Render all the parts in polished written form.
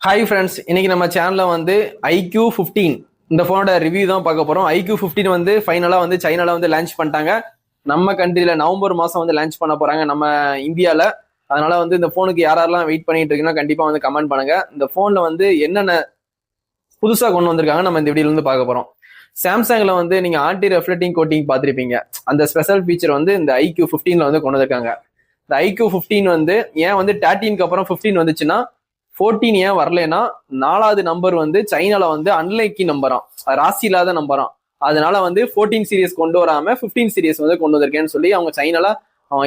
Hi friends, இன்னைக்கு நம்ம சேனல்ல வந்து iQOO 15 இந்த போனோட ரிவ்யூ தான் பார்க்க போறோம். iQOO 15 வந்து ஃபைனலா வந்து சைனால வந்து லான்ச் பண்ணிட்டாங்க. நம்ம கண்ட்ரில நவம்பர் மாசம் வந்து லான்ச் பண்ண போறாங்க நம்ம இந்தியால. அதனால வந்து இந்த போனுக்கு யாரெல்லாம் வெயிட் பண்ணிட்டு இருக்கீங்கன்னா கண்டிப்பா வந்து கமெண்ட் பண்ணுங்க. இந்த போன்ல வந்து என்னென்ன புதுசா கொண்டு வந்திருக்காங்க நம்ம இந்த வீடியோல இருந்து பார்க்க போறோம். சாம்சங்ல வந்து நீங்க ஆன்டி ரெஃப்ளெக்டிங் கோட்டிங் பார்த்திருப்பீங்க. அந்த ஸ்பெஷல் ஃபீச்சர் வந்து இந்த iQOO 15ல வந்து கொண்டு வந்திருக்காங்க. இந்த iQOO 15 வந்து ஏன் வந்து 13க்கு அப்புறம் 15 வந்துச்சுன்னா 14 ஏன் வரலன்னா 4வது நம்பர் வந்து சைனால வந்து அன்லைக்கி நம்பராம், ராசி இல்லாத நம்பராம். அதனால வந்து 14 சீரியஸ் கொண்டு வராம 15 சீரியஸ் வந்து கொண்டு வந்திருக்கேன்னு சொல்லி அவங்க சைனால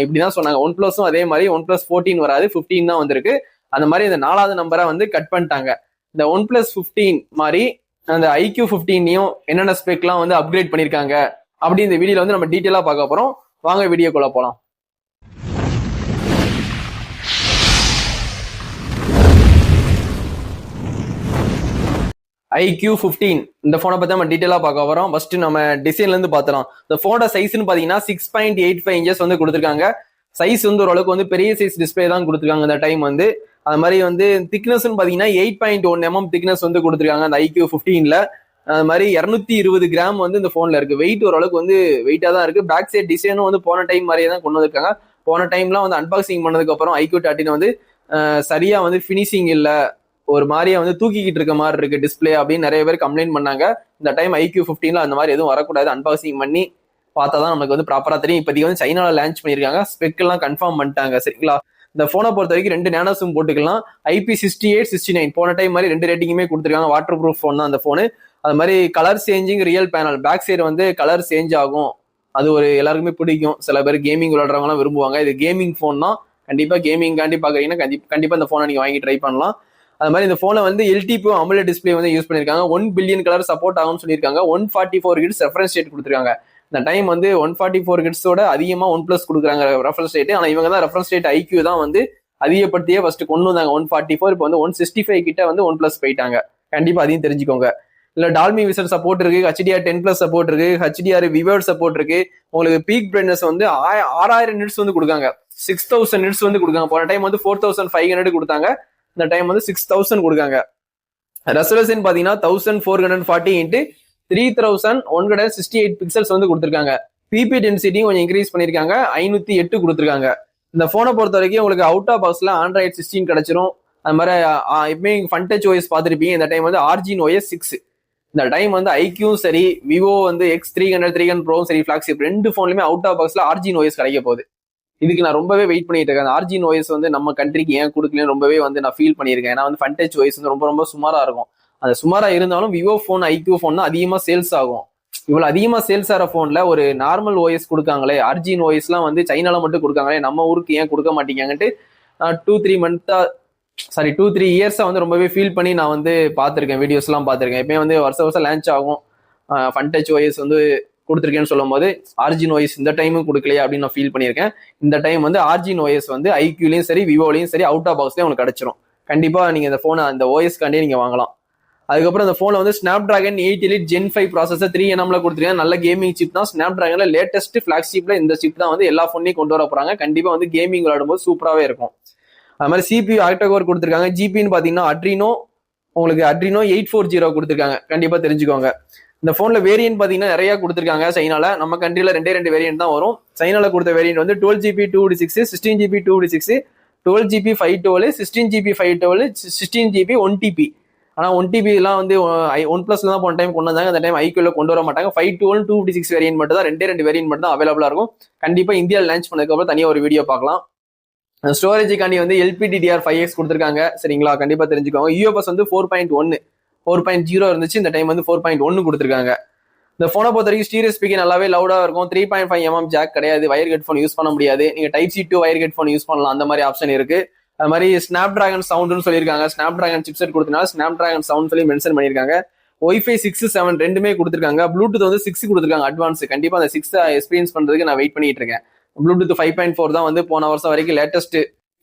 இப்படிதான் சொன்னாங்க. ஒன் பிளஸும் அதே மாதிரி ஒன் பிளஸ் 14 வராது, 15 தான் வந்திருக்கு. அந்த மாதிரி இந்த 4வது நம்பரை வந்து கட் பண்ணிட்டாங்க. இந்த ஒன் பிளஸ் 15 மாதிரி அந்த iQOO 15யும் என்னென்ன ஸ்பெக்லாம் வந்து அப்கிரேட் பண்ணிருக்காங்க அப்படி இந்த வீடியோல வந்து நம்ம டீட்டெயிலா பார்க்க போறோம். வாங்க வீடியோக்குள்ள போலாம். iQOO 15 இந்த போனை பத்தி நம்ம டீடைலா பார்க்க வரோம். ஃபர்ஸ்ட் நம்ம டிசைன்ல இருந்து பார்த்தலாம். இந்த போனோட சைஸ்னு பாத்தீங்கன்னா 6.85 இன்ச்சஸ் வந்து கொடுத்துருக்காங்க. சைஸ் வந்து ஓரளவுக்கு வந்து பெரிய சைஸ் டிஸ்பிளே தான் கொடுத்துருக்காங்க இந்த டைம் வந்து. அது மாதிரி வந்து திக்னஸ்ன்னு பாத்தீங்கன்னா 8.1 mm திக்னஸ் வந்து கொடுத்துருக்காங்க அந்த iQOO 15ல. அது மாதிரி 220 கிராம் வந்து இந்த போன்ல இருக்கு. வெயிட் ஓரளவுக்கு வந்து வெயிட்டா தான் இருக்கு. பேக் சைட் டிசைனும் வந்து போன டைம் மாதிரியே தான் கொண்டு வந்திருக்காங்க. போன டைம்லாம் வந்து அன்பாக்சிங் பண்ணதுக்கு அப்புறம் iQOO 13 வந்து சரியா வந்து பினிஷிங் இல்ல, ஒரு மாதிரியா வந்து தூக்கிக்கிட்டு இருக்க மாதிரி இருக்கு டிஸ்பிளே அப்படின்னு நிறைய பேர் கம்ப்ளைண்ட் பண்ணாங்க. இந்த டைம் iQOO 15ல அந்த மாதிரி எதுவும் வரக்கூடாது. அன்பாக்சிங் பண்ணி பார்த்தா தான் நமக்கு வந்து ப்ராப்பரா தெரியும். இப்போதைக்கு வந்து சைனால லான்ச் பண்ணியிருக்காங்க. ஸ்பெக் எல்லாம் கன்ஃபார்ம் பண்ணிட்டாங்க. சரிங்களா? இந்த போனை பொறுத்த வரைக்கும் 2 நேனோ சிம் போட்டுக்கலாம். IP68 69 போன டைம் மாதிரி 2 ரேட்டிங்குமே கொடுத்துருக்காங்க. வாட்டர் ப்ரூஃப் போன் தான் அந்த போனு. அது மாதிரி colour changing real panel, back side வந்து கலர் சேஞ்ச் ஆகும். அது ஒரு எல்லாருக்குமே பிடிக்கும். சில பேர் கேமிங் விளையாடுறவங்க எல்லாம் விரும்புவாங்க. இது கேமிங் போன் தான். கண்டிப்பா கேமிங் காண்டி பாக்குறீங்கன்னா கண்டிப்பா இந்த போனை நீங்க வாங்கி ட்ரை பண்ணலாம். அது மாதிரி இந்த போனை வந்து LTPO AMOLED டிஸ்பிளே வந்து யூஸ் பண்ணிருக்காங்க. 1 பில்லியன் கலர் சப்போர்ட் ஆகும்னு சொல்லியிருக்காங்க. 144 ஹெர்ட்ஸ் ரெஃபரன்ஸ் ரேட் கொடுத்துருக்காங்க. இந்த டைம் வந்து 144 ஹெர்ட்ஸோட அதிகமா ஒன் பிளஸ் கொடுக்குறாங்க ரெஃபரன்ஸ் ரேட். ஆனா இவங்க தான் ரெஃபரன்ஸ் ரேட் IQ தான் வந்து அதிகப்படுத்தியே ஃபர்ஸ்ட் கொண்டு வந்தாங்க 144. இப்போ வந்து 165 கிட்ட வந்து ஒன் பிளஸ் போயிட்டாங்க. கண்டிப்பா அதையும் தெரிஞ்சுக்கோங்க. இல்ல டால்மி விசன் சப்போர்ட் இருக்கு, HDR10+ சப்போர்ட் இருக்கு, HDR விவர்ட் சப்போர்ட் இருக்கு. உங்களுக்கு பீக் பிரைட்னஸ் வந்து 6000 நிட்ஸ் வந்து கொடுக்காங்க. 6000 நிட்ஸ் வந்து கொடுக்காங்க. போன டைம் வந்து 4500 கொடுத்தாங்க. இந்த டைம் வந்து 6000 கொடுக்காங்க. ரெசல்யூஷன் பாத்தீங்கன்னா 1440 x 3168 பிக்சல்ஸ் வந்து கொடுத்துருக்காங்க. பிபி டென்சிட்டி கொஞ்சம் இன்க்ரீஸ் பண்ணிருக்காங்க. 508 கொடுத்துருக்காங்க. இந்த போனை பொறுத்த வரைக்கும் உங்களுக்கு அவுட் ஆஃப் பாக்ஸ்ல Android 16 கிடைச்சிரும். அது மாதிரி எப்பவுமே ஃபன் டச் OS பார்த்துருப்பீங்க. இந்த டைம் வந்து Origin OS 6. இந்த டைம் வந்து IQவும் சரி, விவோ வந்து X300 300 Pro சரி, ஃபிளாக்ஷிப் 2 போன்லயுமே அவுட் ஆஃப் பாக்ஸ்ல Origin OS கிடைக்க போகுது. இதுக்கு நான் ரொம்பவே வெயிட் பண்ணிட்டு இருக்கேன். Origin OS வந்து நம்ம கண்ட்ரிக்கு ஏன் கொடுக்கலன்னு ரொம்பவே வந்து நான் ஃபீல் பண்ணியிருக்கேன். ஏன்னா வந்து ஃபன் டச் OS வந்து ரொம்ப ரொம்ப சுமாரா இருக்கும். அது சுமாரா இருந்தாலும் விவோ போன் iQOO போன் தான் அதிகமா சேல்ஸ் ஆகும். இவ்வளவு அதிகமா சேல்ஸ் ஆகிற போன்ல ஒரு நார்மல் OS கொடுக்காங்களே, Origin OS எல்லாம் வந்து சைனால மட்டும் கொடுக்காங்களே, நம்ம ஊருக்கு ஏன் கொடுக்க மாட்டீங்கன்ட்டு 2-3 இயர்ஸா வந்து ரொம்பவே ஃபீல் பண்ணி நான் வந்து பார்த்திருக்கேன். வீடியோஸ் எல்லாம் பார்த்திருக்கேன். எப்பயும் வந்து வருஷம் லான்ச் ஆகும். ஃபன் டச் OS வந்து கொடுத்துருக்கேன்னு சொல்லும் போது Origin OS இந்த டைமும் கொடுக்கலையா அப்படின்னு நான் ஃபீல் பண்ணியிருக்கேன். இந்த டைம் வந்து Origin OS வந்து IQலயும் சரி, விவோலையும் சரி அவுட் ஆஃப் பாக்ஸ்லயும் உங்களுக்கு கிடைச்சிரும். கண்டிப்பா நீங்க இந்த போனை அந்த OS காண்டே நீங்க வாங்கலாம். அதுக்கப்புறம் இந்த போன்ல வந்து Snapdragon 8 Elite Gen 5 processor 3nm கொடுத்துருக்காங்க. நல்ல கேமிங் சிப் தான். Snapdragonல லேட்டஸ்ட் ஃபிளாக்ஷிப்ல இந்த சிப் தான் வந்து எல்லா போன்லையும் கொண்டு வர போறாங்க. கண்டிப்பா வந்து கேமிங் விளையாடும் போது சூப்பராகவே இருக்கும். அது மாதிரி CPU ஆக்டோகோர் கொடுத்துருக்காங்க. ஜிபின்னு பாத்தீங்கன்னா உங்களுக்கு Adreno 840 கொடுத்துருக்காங்க. கண்டிப்பா தெரிஞ்சுக்கோங்க. இந்த போன்ல வேரியன்ட் பாத்தீங்கன்னா நிறைய கொடுத்துருக்காங்க சைனால. நம்ம கண்ட்ரில 2 வேரியன்ட் தான் வரும். சைனால கொடுத்த வேரியன்ட் வந்து 12GB 256, 16GB 256, 12GB 512, 16GB 512, 16GB 1TB. ஆனா 1TB எல்லாம் வந்து ஒன் பிளஸ்ல தான் போன டைம் கொண்டு வந்தாங்க. அந்த டைம் IQல கொண்டு வர மாட்டாங்க. 512, 256 வேரியன்ட் மட்டும் தான் 2 வேரியன்ட் மட்டும் தான் அவைலபிளா இருக்கும். கண்டிப்பா இந்தியாவில் லான்ச் பண்ணதுக்கு அப்புறம் தனியா ஒரு வீடியோ பார்க்கலாம். ஸ்டோரேஜுக்காண்டி வந்து LPDDR5X கொடுத்துருக்காங்க. சரிங்களா? கண்டிப்பா தெரிஞ்சுக்கோங்க. UFS வந்து 4.1 4.0 இருந்துச்சு. இந்த டைம் வந்து 4.1 கொடுத்துருக்காங்க. இந்த போனை பொறுத்த வரைக்கும் ஸ்டீரியோ ஸ்பீக்கர் நல்லாவே லவுடா இருக்கும். 3.5 mm ஜாக் கிடையாது. வயர் ஹெட்ஃபோன் யூஸ் பண்ண முடியாது. நீங்க Type-C to wire headphone use பண்ணலாம். அந்த மாதிரி ஆப்ஷன் இருக்கு. அது மாதிரி Snapdragon சவுண்ட்னு சொல்லியிருக்காங்க. Snapdragon சிப்செட் கொடுத்தனால Snapdragon சவுண்ட் சொல்லி மென்ஷன் பண்ணியிருக்காங்க. Wi-Fi 6, 7 ரெண்டுமே கொடுத்துருக்காங்க. ப்ளூடூத் வந்து 6 கொடுத்துருக்காங்க அட்வான்ஸ். கண்டிப்பா அந்த 6 எக்ஸ்பீரியன்ஸ் பண்றதுக்கு நான் வெயிட் பண்ணிட்டு இருக்கேன். ப்ளூடூத் 5.4 தான் வந்து போன வருஷம் வரைக்கும் லேட்டஸ்ட்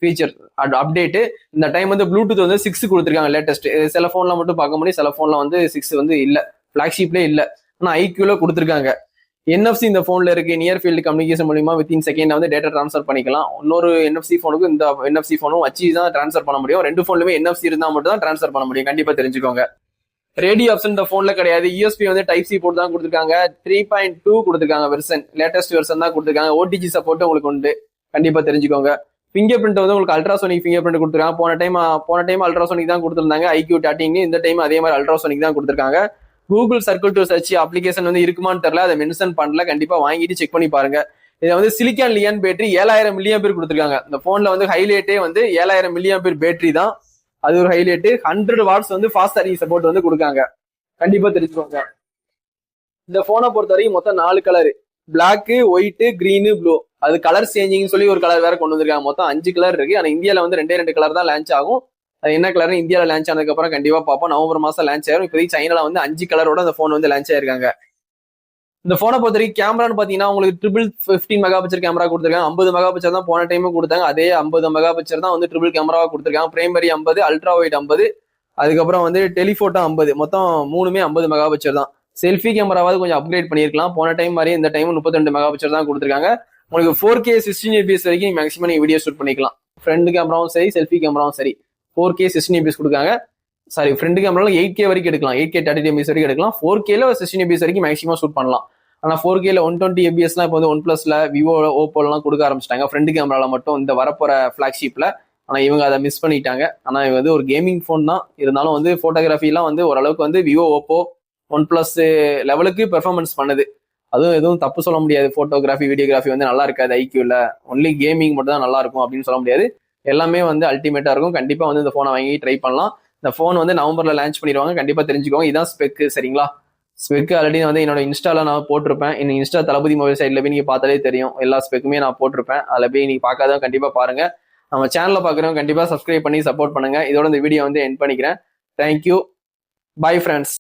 ஃபீச்சர் அப்டேட். இந்த டைம் வந்து ப்ளூடூத் வந்து 6 கொடுத்துருக்காங்க லேட்டஸ்ட். சில போன்ல மட்டும் பார்க்க முடியும், சில போன்ல வந்து 6 வந்து இல்ல, ஃபிளாக்ஷிப்லேயே இல்ல. ஆனா IQல கொடுத்துருக்காங்க. NFC இந்த போன்ல இருக்கு. நியர் ஃபீல்டு கம்யூனிகேஷன் மூலியமா வித்தின் செகண்ட் வந்து டேட்டா ட்ரான்ஸ்ஃபர் பண்ணிக்கலாம். இன்னொரு NFC போனுக்கு இந்த NFC போனும் வச்சு தான் ட்ரான்ஸ்ஃபர் பண்ண முடியும். 2 போன்லுமே NFC இருந்தா மட்டும் தான் ட்ரான்ஸ்ஃபர் பண்ண முடியும். கண்டிப்பா தெரிஞ்சுக்கோங்க. ரேடியோ ஆப்ஷன் இந்த போன்ல கிடையாது. USB வந்து டைப் C போட்டு தான் கொடுத்துருக்காங்க. 3.2 கொடுத்துருக்காங்க வெர்ஷன், லேட்டஸ்ட் வெர்ஷன் தான் கொடுத்துருக்காங்க. OTG சப்போர்ட் உங்களுக்கு உண்டு. கண்டிப்பா தெரிஞ்சுக்கோங்க. ஃபிங்கர் பிரிண்ட் வந்து உங்களுக்கு அல்ட்ராசோனிக் ஃபிங்கர் பிரிண்ட் கொடுத்துருக்காங்க. போன டைம் அல்ட்ராசோனிக் தான் கொடுத்துருந்தாங்க IQ டாட்டிங். இந்த டைம் அதே மாதிரி அல்ட்ராசோனிக் தான் கொடுத்துருக்காங்க. Google circle to search application வந்து இருக்குமான்னு தெரியல, அதை மென்ஷன் பண்ணல. கண்டிப்பா வாங்கிட்டு செக் பண்ணி பாருங்க. இதை வந்து சிலிக்கான் லியான் பேட்டரி 7000 mAh கொடுத்துருக்காங்க. இந்த போன்ல வந்து ஹைலைட்டே வந்து 7000 mAh பேட்டரி தான். அது ஒரு ஹைலைட். 100 வாட்ஸ் வந்து ஃபாஸ்ட் சார்ஜிங் சப்போர்ட் வந்து கொடுக்காங்க. கண்டிப்பா தெரிஞ்சுக்கோங்க. இந்த போனை பொறுத்த வரைக்கும் மொத்தம் 4 colour, black, white, green, blue. அது கலர் சேஞ்சிங் சொல்லி ஒரு கலர் வேற கொண்டு வந்திருக்காங்க. மொத்தம் 5 கலர் இருக்கு. ஆனா இந்தியாவில வந்து 2 கலர் தான் லான்ச் ஆகும். அது என்ன கலர்னு இந்தியாவில லான்ச் ஆனதுக்கு அப்புறம் கண்டிப்பா பார்ப்போம். நவம்பர் மாசம் லான்ச் ஆயிரும். இப்போதைக்கு சைனால வந்து 5 கலரோட அந்த போன் வந்து லான்ச் ஆயிருக்காங்க. இந்த போனை பொறுத்த வரைக்கும் கேமரான்னு பாத்தீங்கன்னா உங்களுக்கு 15 மெகா பிக்சர் கேமரா கொடுத்துருக்காங்க. 50 மெகா பிக்சர் தான் போன டைமும் கொடுத்தாங்க. அதே 50 மெகா பிக்சர் தான் வந்து ட்ரிபிள் கேமராவா கொடுத்துருக்காங்க. பிரைமரி 50, அல்ட்ரா வைட் 50, அதுக்கப்புறம் வந்து டெலிஃபோட்டோ 50. மொத்தம் 3மே 50 மெகா பிக்சர் தான். செல்ஃபி கேமராவது கொஞ்சம் அப்கிரேட் பண்ணிருக்கலாம். போன டைம் மாதிரி இந்த டைம் 32 மெகா பிக்சர் தான் கொடுத்துருக்காங்க. உங்களுக்கு 4K 16 fps வரைக்கும் மேக்ஸிமம் நீங்க வீடியோ ஷூட் பண்ணிக்கலாம். ஃப்ரண்ட் கேமராவும் சரி, செல்ஃபி கேமராவும் சரி. 4K 16 fps கொடுக்காங்க. சாரி, ஃப்ரண்ட் கேமரால 8K வரைக்கும் எடுக்கலாம். 8K 30 fps வரைக்கும் எடுக்கலாம். 4Kல 16 fps வரைக்கும் மேக்ஸிமம் ஷூட் பண்ணலாம். ஆனா 4Kல 120 fps இப்போ வந்து OnePlusல, விவோ, ஓப்போலாம் கொடுக்க ஆரம்பிச்சிட்டாங்க. ஃப்ரண்ட் கேமரால மட்டும் இந்த வரப்போற பிளாக்ஷிப்ல. ஆனா இவங்க அதை மிஸ் பண்ணிட்டாங்க. ஆனா இது வந்து ஒரு கேமிங் போன் தான். இருந்தாலும் வந்து போட்டோகிராஃபிலாம் வந்து ஓரளவுக்கு வந்து விவோ, ஓப்போ, OnePlus லெவலுக்கு பெர்ஃபார்மன்ஸ் பண்ணுது. அதுவும் எதுவும் தப்பு சொல்ல முடியாது. போட்டோகிராஃபி, வீடியோகிராஃபி வந்து நல்லா இருக்காது IQல. ஒன்லி கேமிங் மட்டும் தான் நல்லா இருக்கும் அப்படின்னு சொல்ல முடியாது. எல்லாமே வந்து அல்டிமேட்டா இருக்கும். கண்டிப்பா வந்து இந்த போனை வாங்கி ட்ரை பண்ணலாம். இந்த போன் வந்து நவம்பர்ல லான்ச் பண்ணிடுவாங்க. கண்டிப்பா தெரிஞ்சுக்கோங்க. இதான் ஸ்பெக், சரிங்களா? ஸ்பெக் ஆல்ரெடி வந்து என்னோட இன்ஸ்டால நான் போட்டிருப்பேன். இன்னும் இன்ஸ்டா தளபதி மொபைல் சைட்ல போய் நீங்க பார்த்தாலே தெரியும். எல்லா ஸ்பெக்குமே நான் போட்டிருப்பேன். அதில் போய் நீங்க பார்க்காதவங்க கண்டிப்பா பாருங்க. நம்ம சேனல்ல பாக்குறவங்க கண்டிப்பா சப்ஸ்கிரைப் பண்ணி சப்போர்ட் பண்ணுங்க. இதோட இந்த வீடியோ வந்து எண்ட் பண்ணிக்கிறேன். தேங்க்யூ. Bye friends.